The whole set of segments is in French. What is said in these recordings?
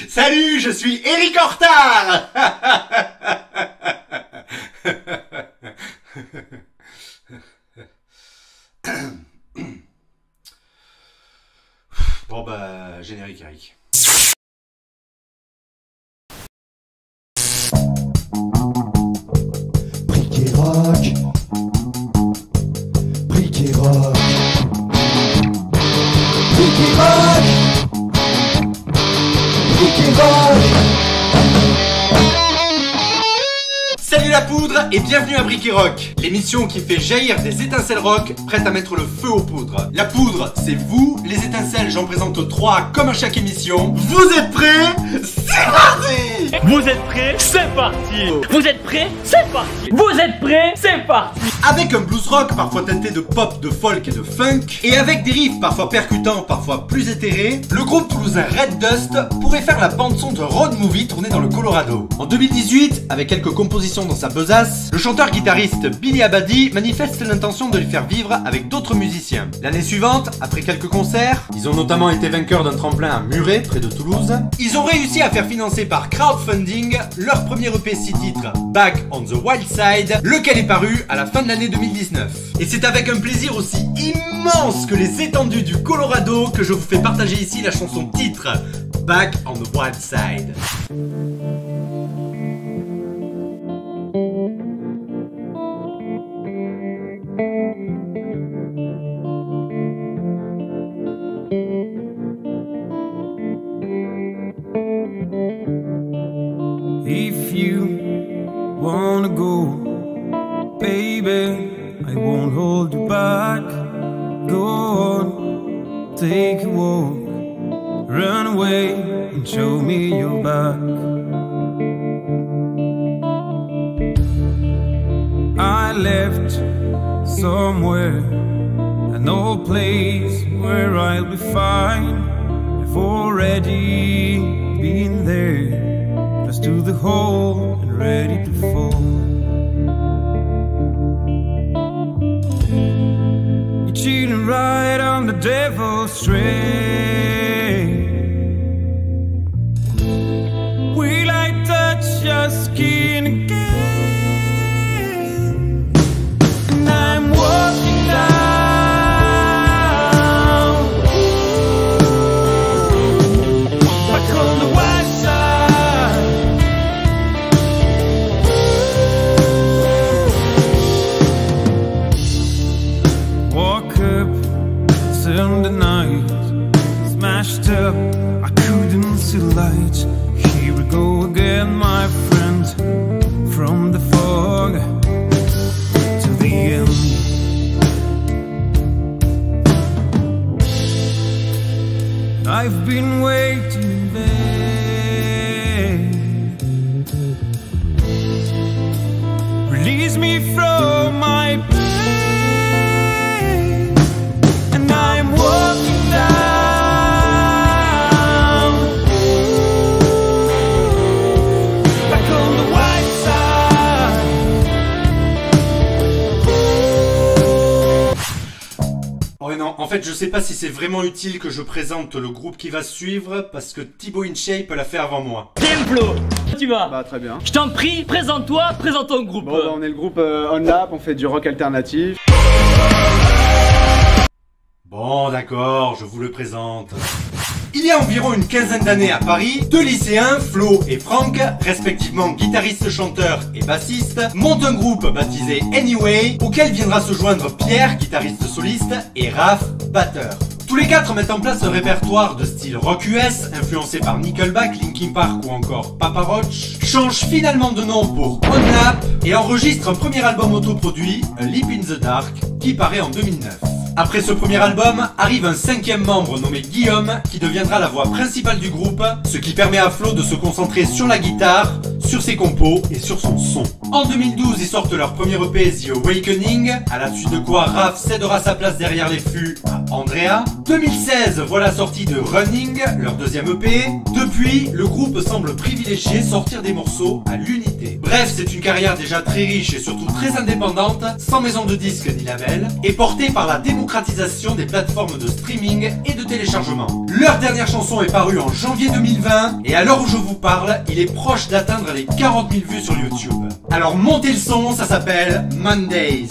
Salut, je suis Eric Hortard. Bon bah, générique Eric. Brick et rock. Brick et rock. Brick et rock. Brick et rock. Salut la poudre et bienvenue à Brick et Rock, l'émission qui fait jaillir des étincelles rock prêtes à mettre le feu aux poudres. La poudre, c'est vous, les étincelles, j'en présente 3 comme à chaque émission. Vous êtes prêts? C'est parti! Vous êtes prêts? C'est parti! Vous êtes prêts? C'est parti! Vous êtes prêts? C'est parti! Avec un blues rock parfois teinté de pop, de folk et de funk, et avec des riffs parfois percutants, parfois plus éthérés, le groupe toulousain Red Dust pourrait faire la bande-son de road movie tournée dans le Colorado. En 2018, avec quelques compositions dans sa besace, le chanteur-guitariste Billy Abadi manifeste l'intention de les faire vivre avec d'autres musiciens. L'année suivante, après quelques concerts, ils ont notamment été vainqueurs d'un tremplin à Muret, près de Toulouse, ils ont réussi à faire financer par crowdfunding leur premier EP 6 titres, Back on the Wild Side, lequel est paru à la fin de l'année 2019. Et c'est avec un plaisir aussi immense que les étendues du Colorado que je vous fais partager ici la chanson titre, Back on the Wild Side. If you wanna go, baby, I won't hold you back. Go on, take a walk, run away and show me your back. I left somewhere, an old place where I'll be fine. I've already been there, close to the hole and ready to fall. You're cheating right on the devil's train. Will I touch your skin again? And I'm walking down back on the wild side. Woke up Sunday night, smashed up, I couldn't see light. Here we go again, my friend, from the fog to the end. I've been waiting in vain. Release me from my pain, and I'm walking down back on the white side. Oh non, en fait je sais pas si c'est vraiment utile que je présente le groupe qui va suivre parce que Thibaut InShape l'a fait avant moi. Flo, tu vas? Bah très bien. Je t'en prie, présente-toi, présente ton groupe. Bon bah on est le groupe On Lap, on fait du rock alternatif. Bon d'accord, je vous le présente. Il y a environ une quinzaine d'années à Paris, 2 lycéens, Flo et Franck, respectivement guitaristes, chanteurs et bassistes, montent un groupe baptisé Anyway, auquel viendra se joindre Pierre, guitariste soliste, et Raph, batteur. Tous les 4 mettent en place un répertoire de style rock US, influencé par Nickelback, Linkin Park ou encore Papa Roach, changent finalement de nom pour On Lap et enregistrent un premier album autoproduit, A Leap in the Dark, qui paraît en 2009. Après ce premier album, arrive un 5e membre nommé Guillaume qui deviendra la voix principale du groupe, ce qui permet à Flo de se concentrer sur la guitare, sur ses compos et sur son son. En 2012, ils sortent leur premier EP The Awakening, à la suite de quoi Raph cédera sa place derrière les fûts à Andrea. 2016 voit la sortie de Running, leur deuxième EP. Depuis, le groupe semble privilégier sortir des morceaux à l'unité. Bref, c'est une carrière déjà très riche et surtout très indépendante, sans maison de disques ni label, et portée par la démocratisation des plateformes de streaming et de téléchargement. Leur dernière chanson est parue en janvier 2020 et à l'heure où je vous parle, il est proche d'atteindre les 40 000 vues sur YouTube. Alors montez le son, ça s'appelle Mondays.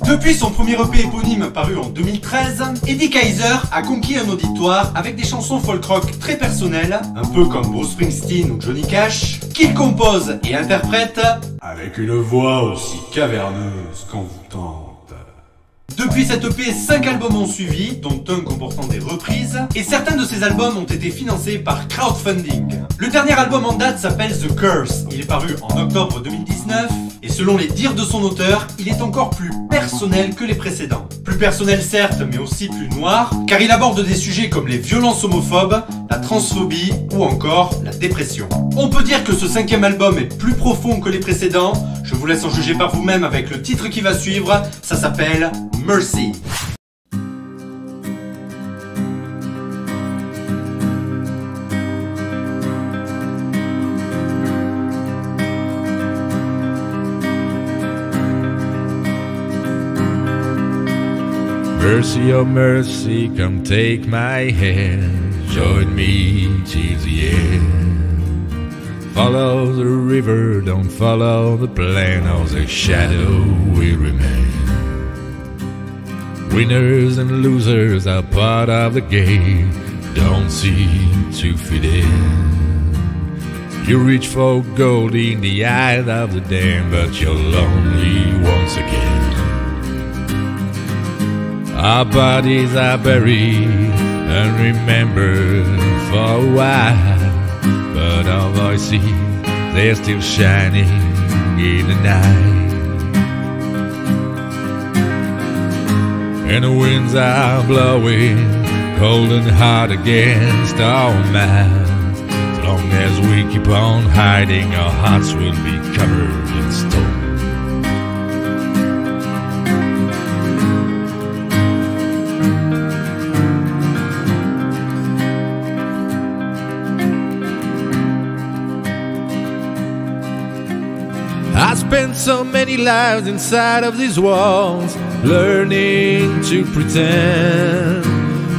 Depuis son premier EP éponyme paru en 2013, Eddie Kaiser a conquis un auditoire avec des chansons folk rock très personnelles, un peu comme Bruce Springsteen ou Johnny Cash, qu'il compose et interprète avec une voix aussi caverneuse qu'envoûtante. Depuis cette EP, 5 albums ont suivi, dont un comportant des reprises, et certains de ces albums ont été financés par crowdfunding. Le dernier album en date s'appelle The Curse, il est paru en octobre 2019, et selon les dires de son auteur, il est encore plus personnel que les précédents. Plus personnel certes, mais aussi plus noir, car il aborde des sujets comme les violences homophobes, la transphobie ou encore la dépression. On peut dire que ce 5e album est plus profond que les précédents, je vous laisse en juger par vous-même avec le titre qui va suivre, ça s'appelle Mercy. Mercy, oh mercy, come take my hand, join me till the end. Follow the river, don't follow the plan, or the shadow will remain. Winners and losers are part of the game, don't seem to fit in. You reach for gold in the eye of the dam, but you're lonely once again. Our bodies are buried and remembered for a while, but our voices, they're still shining in the night. And the winds are blowing cold and hard against our mouths. As long as we keep on hiding, our hearts will be covered in stone. I spent so many lives inside of these walls, learning to pretend.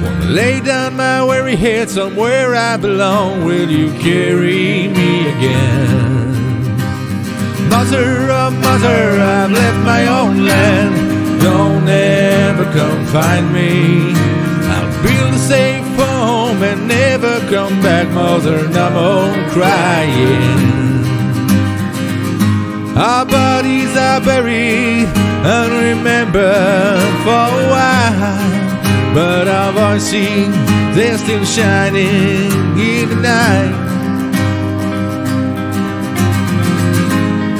Wanna lay down my weary head somewhere I belong. Will you carry me again? Mother, oh mother, I've left my own land. Don't ever come find me. I'll build a safe home and never come back, mother, no more crying. Our bodies are buried and remembered for a while, but our voices, they're still shining in the night.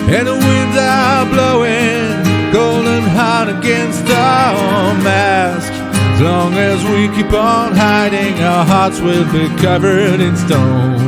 and the winds are blowing golden hot against our mask. As long as we keep on hiding, our hearts will be covered in stone.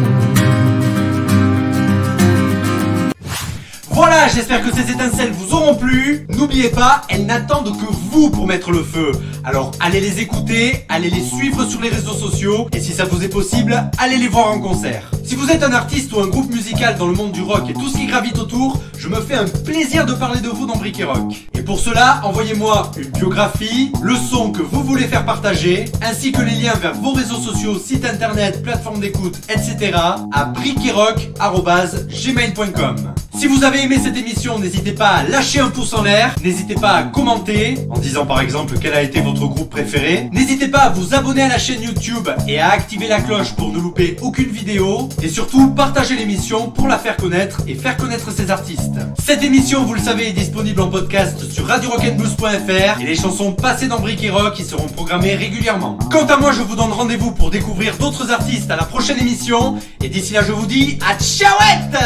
Voilà, j'espère que ces étincelles vous auront plu. N'oubliez pas, elles n'attendent que vous pour mettre le feu. Alors allez les écouter, allez les suivre sur les réseaux sociaux et si ça vous est possible, allez les voir en concert. Si vous êtes un artiste ou un groupe musical dans le monde du rock et tout ce qui gravite autour, je me fais un plaisir de parler de vous dans Brick et Rock. Et pour cela, envoyez-moi une biographie, le son que vous voulez faire partager, ainsi que les liens vers vos réseaux sociaux, sites internet, plateformes d'écoute, etc. à bricketrock@gmail.com. Si vous avez aimé cette émission, n'hésitez pas à lâcher un pouce en l'air, n'hésitez pas à commenter, en disant par exemple quel a été votre groupe préféré, n'hésitez pas à vous abonner à la chaîne YouTube et à activer la cloche pour ne louper aucune vidéo, et surtout partagez l'émission pour la faire connaître et faire connaître ses artistes. Cette émission, vous le savez, est disponible en podcast sur radiorockandblues.fr et les chansons passées dans Brick et Rock y seront programmées régulièrement. Quant à moi, je vous donne rendez-vous pour découvrir d'autres artistes à la prochaine émission, et d'ici là je vous dis à ciaouette!